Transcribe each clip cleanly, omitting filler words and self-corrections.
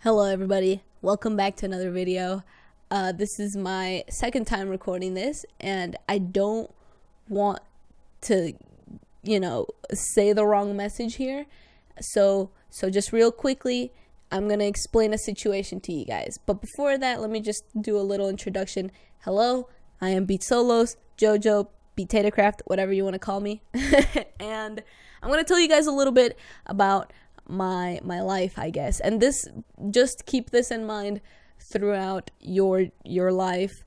Hello everybody, welcome back to another video. This is my second time recording this, and I don't want to, say the wrong message here. So just real quickly, I'm gonna explain a situation to you guys. But before that, let me just do a little introduction. Hello, I am Beat Solos, Jojo, Beatatacraft, whatever you want to call me. And I'm gonna tell you guys a little bit about my life, I guess, and just keep this in mind throughout your life.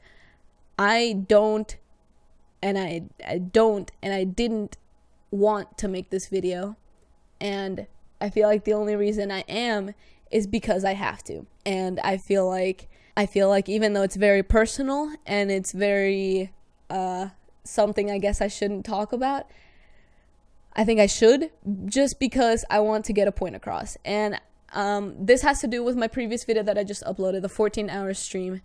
I didn't want to make this video, and I feel like the only reason I am is because I have to. And I feel like even though it's very personal and it's very something I guess I shouldn't talk about, I think I should, just because I want to get a point across. And this has to do with my previous video that I just uploaded, the 14-hour stream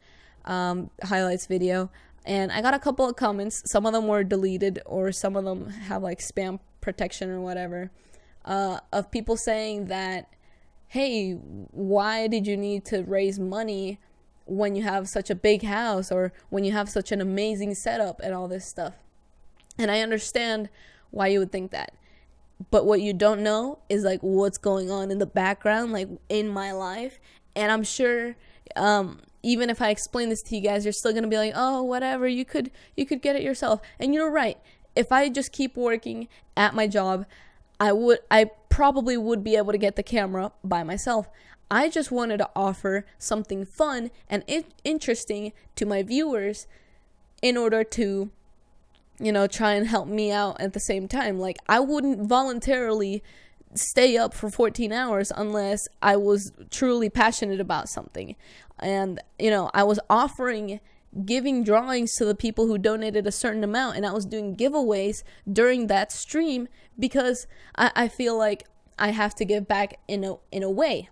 highlights video. And I got a couple of comments. Some of them were deleted, or some of them have like spam protection or whatever, of people saying that, hey, why did you need to raise money when you have such a big house, or when you have such an amazing setup and all this stuff? And I understand why you would think that, but what you don't know is like what's going on in the background, like in my life. And I'm sure even if I explain this to you guys, you're still gonna be like, oh, whatever, you could get it yourself. And you're right. If I just keep working at my job, I probably would be able to get the camera by myself. I just wanted to offer something fun and interesting to my viewers in order to, try and help me out at the same time. Like, I wouldn't voluntarily stay up for 14 hours unless I was truly passionate about something. And, I was giving drawings to the people who donated a certain amount, and I was doing giveaways during that stream because I feel like I have to give back in a way.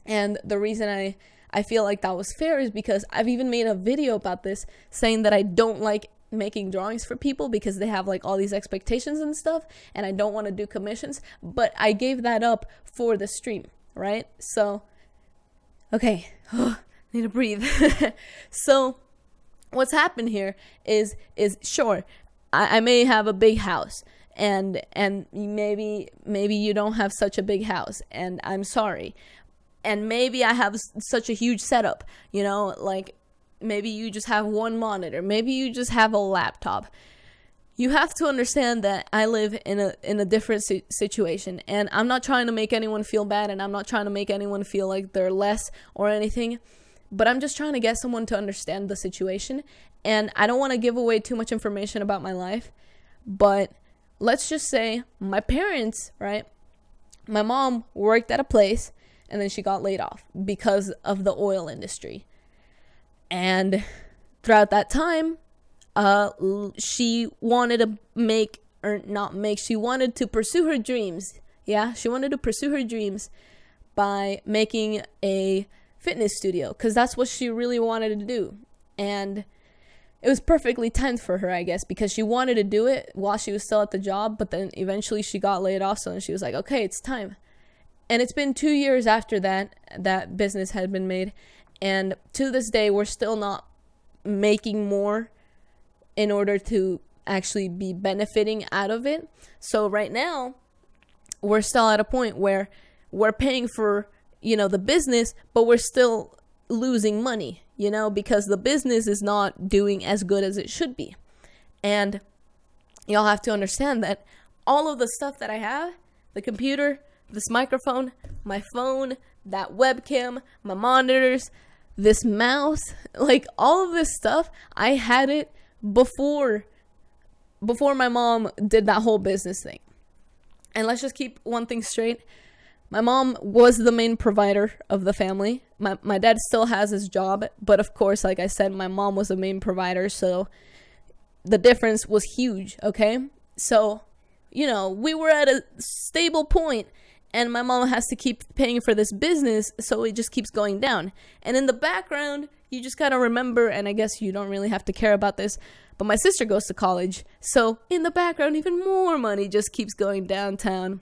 And the reason I feel like that was fair is because I've even made a video about this, saying that I don't like making drawings for people because they have like all these expectations and stuff, and I don't want to do commissions, but I gave that up for the stream, right? So, okay, need to breathe. So what's happened here is sure, I may have a big house, and maybe you don't have such a big house, and I'm sorry. And maybe I have such a huge setup, like maybe you just have one monitor, maybe you just have a laptop. You have to understand that I live in a different situation, and I'm not trying to make anyone feel bad, and I'm not trying to make anyone feel like they're less or anything, but I'm just trying to get someone to understand the situation. And I don't want to give away too much information about my life, but let's just say my parents, right? My mom worked at a place, and then she got laid off because of the oil industry. And throughout that time, she wanted to pursue her dreams. Yeah, she wanted to pursue her dreams by making a fitness studio, because that's what she really wanted to do. And it was perfectly timed for her, I guess, because she wanted to do it while she was still at the job, but then eventually she got laid off, so then she was like, okay, it's time. And it's been 2 years after that business had been made, and to this day we're still not making more in order to actually be benefiting out of it. So right now we're still at a point where we're paying for the business, but we're still losing money, because the business is not doing as good as it should be. And y'all have to understand that all of the stuff that I have, the computer, this microphone, my phone, that webcam, my monitors, this mouse, like all of this stuff, I had it before my mom did that whole business thing. And let's just keep one thing straight. My mom was the main provider of the family. My dad still has his job, but of course, like I said, my mom was the main provider, so the difference was huge, okay? So, we were at a stable point, and my mom has to keep paying for this business, so it just keeps going down. And in the background, you just gotta remember, and I guess you don't really have to care about this, but my sister goes to college, so in the background, even more money just keeps going downtown.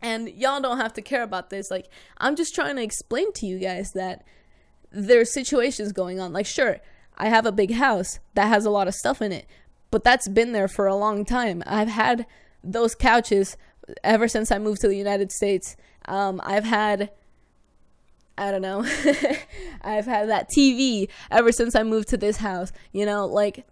And y'all don't have to care about this. Like, I'm just trying to explain to you guys that there's situations going on. Like, sure, I have a big house that has a lot of stuff in it, but that's been there for a long time. I've had those couches ever since I moved to the United States. I've had, I don't know, I've had that TV ever since I moved to this house. You know, like,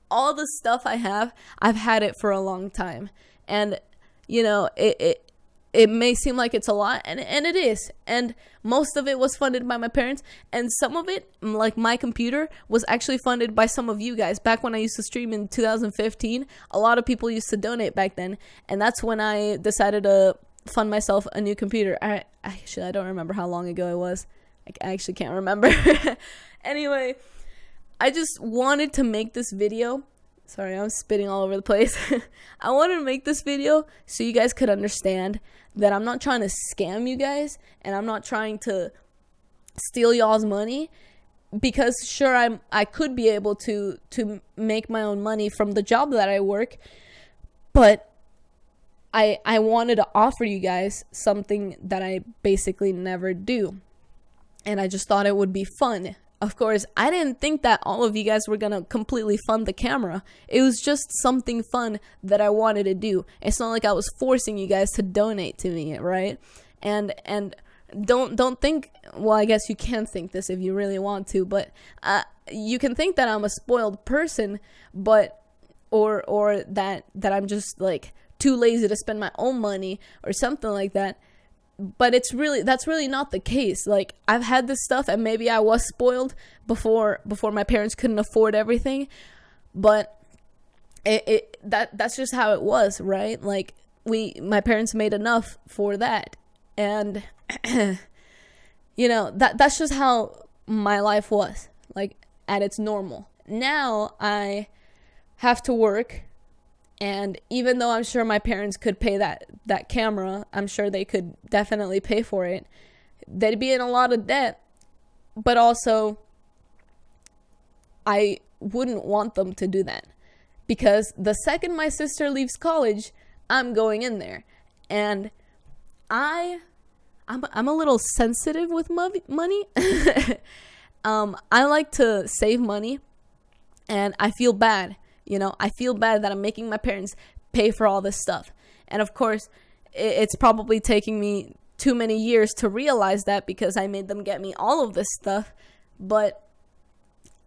all the stuff I have, I've had it for a long time. And, you know, it may seem like it's a lot, and it is. And most of it was funded by my parents, and some of it, like my computer, was actually funded by some of you guys. Back when I used to stream in 2015, a lot of people used to donate back then, and that's when I decided to fund myself a new computer. I don't remember how long ago it was. I actually can't remember. Anyway, I just wanted to make this video. Sorry, I'm spitting all over the place. I wanted to make this video so you guys could understand that I'm not trying to scam you guys, and I'm not trying to steal y'all's money, because sure, I could be able to make my own money from the job that I work, but I wanted to offer you guys something that I basically never do, and I just thought it would be fun. Of course, I didn't think that all of you guys were gonna completely fund the camera. It was just something fun that I wanted to do. It's not like I was forcing you guys to donate to me, right? And don't think, well, I guess you can think this if you really want to, but you can think that I'm a spoiled person, but or that I'm just like too lazy to spend my own money or something like that. But that's really not the case. Like, I've had this stuff, and maybe I was spoiled before my parents couldn't afford everything, but that's just how it was, right? Like, my parents made enough for that, and you know, that's just how my life was, like, at its normal. Now I have to work. And even though I'm sure my parents could pay that camera, I'm sure they could definitely pay for it, they'd be in a lot of debt. But also, I wouldn't want them to do that, because the second my sister leaves college, I'm going in there. And I'm a little sensitive with money. I like to save money, and I feel bad. You know, I feel bad that I'm making my parents pay for all this stuff. And of course, it's probably taking me too many years to realize that, because I made them get me all of this stuff. But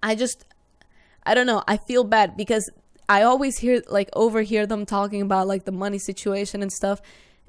I don't know. I feel bad because I always overhear them talking about like the money situation and stuff.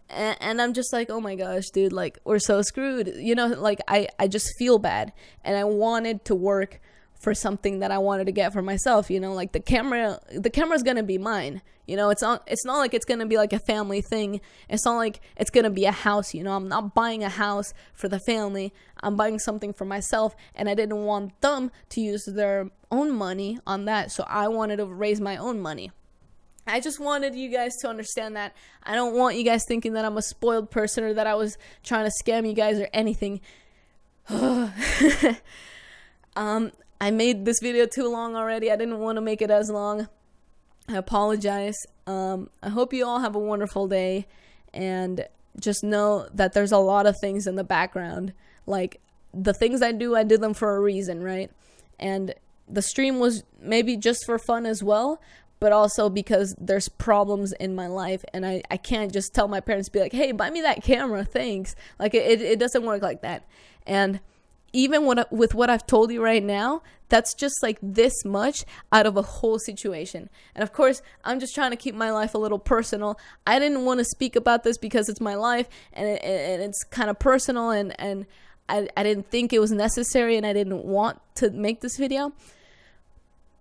And I'm just like, oh my gosh, dude, like, we're so screwed. You know, like, I just feel bad. And I wanted to work for something that I wanted to get for myself, you know, like the camera's gonna be mine, you know. It's not like it's gonna be like a family thing. It's not like it's gonna be a house, you know. I'm not buying a house for the family. I'm buying something for myself, and I didn't want them to use their own money on that, so I wanted to raise my own money. I just wanted you guys to understand that. I don't want you guys thinking that I'm a spoiled person or that I was trying to scam you guys or anything. I made this video too long already. I didn't want to make it as long. I apologize. I hope you all have a wonderful day, and just know that there's a lot of things in the background. Like, the things I do them for a reason, right? And the stream was maybe just for fun as well, but also because there's problems in my life, and I can't just tell my parents, be like, hey, buy me that camera, thanks. Like, it doesn't work like that. And even with what I've told you right now, that's just like this much out of a whole situation. And of course, I'm just trying to keep my life a little personal. I didn't want to speak about this because it's my life, and it's kind of personal, and I didn't think it was necessary, and I didn't want to make this video.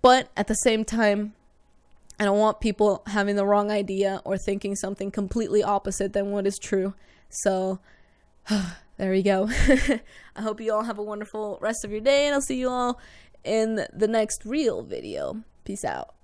But at the same time, I don't want people having the wrong idea or thinking something completely opposite than what is true. So there we go. I hope you all have a wonderful rest of your day, and I'll see you all in the next real video. Peace out.